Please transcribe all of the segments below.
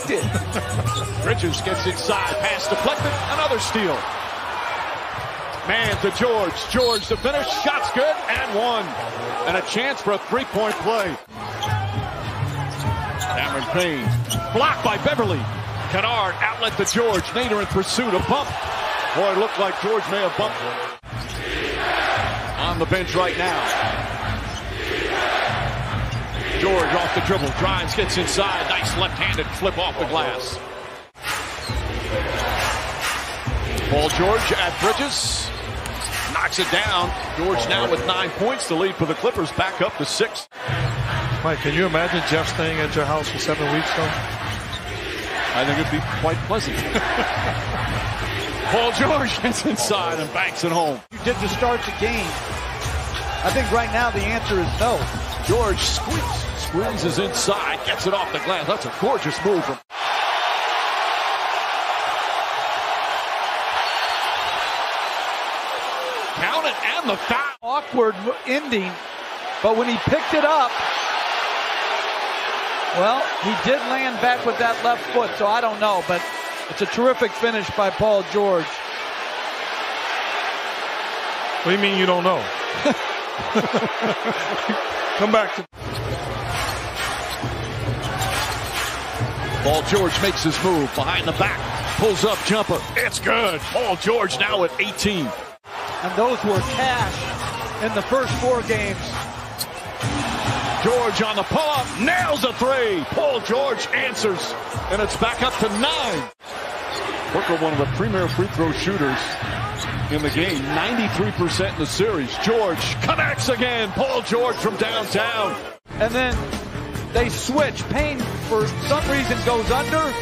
did. Bridges gets inside, pass deflected, another steal. Man to George. George to finish, shot's good, and one. And a chance for a three-point play. Cameron Payne, blocked by Beverly. Kennard, outlet to George. Nader in pursuit, a bump. Boy, it looked like George may have bumped on the bench right now. George off the dribble, drives, gets inside. Nice left-handed flip off the glass. Paul George at Bridges. Knocks it down. George now with 9 points. The lead for the Clippers back up to 6. Mike, can you imagine Jeff staying at your house for 7 weeks, though? I think it'd be quite pleasant. Paul George gets inside and banks it home. You did to start the game. I think right now the answer is no. George squeezes inside, gets it off the glass. That's a gorgeous move from. Count it and the foul. Awkward ending, but when he picked it up, well, he did land back with that left foot, so I don't know, but it's a terrific finish by Paul George. What do you mean you don't know? Come back to. Paul George makes his move behind the back, pulls up jumper. It's good. Paul George now at 18. And those were cash in the first 4 games. George on the pull-up, nails a three. Paul George answers, and it's back up to 9. Booker, one of the premier free throw shooters in the game, 93% in the series. George connects again. Paul George from downtown. And then they switch. Payne, for some reason, goes under,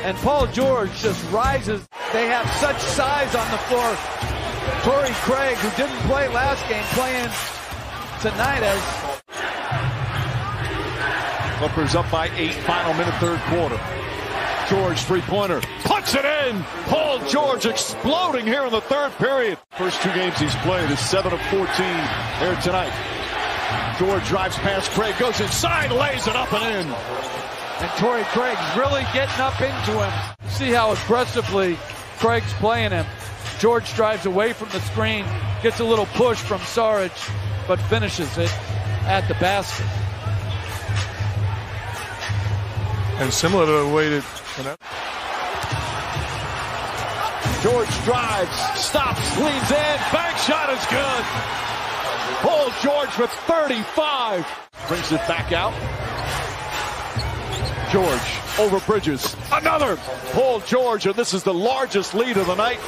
and Paul George just rises. They have such size on the floor. Torrey Craig, who didn't play last game, playing tonight as Clippers up by 8, final minute, third quarter. George three-pointer, puts it in. Paul George exploding here in the third period. First 2 games he's played is 7 of 14 here tonight. George drives past Craig, goes inside, lays it up and in. And Torrey Craig's really getting up into him. See how aggressively Craig's playing him. George drives away from the screen, gets a little push from Saric, but finishes it at the basket. And similar to the way that. George drives, stops, leans in, bank shot is good. Paul George with 35. Brings it back out. George over Bridges. Another. Paul George, and this is the largest lead of the night.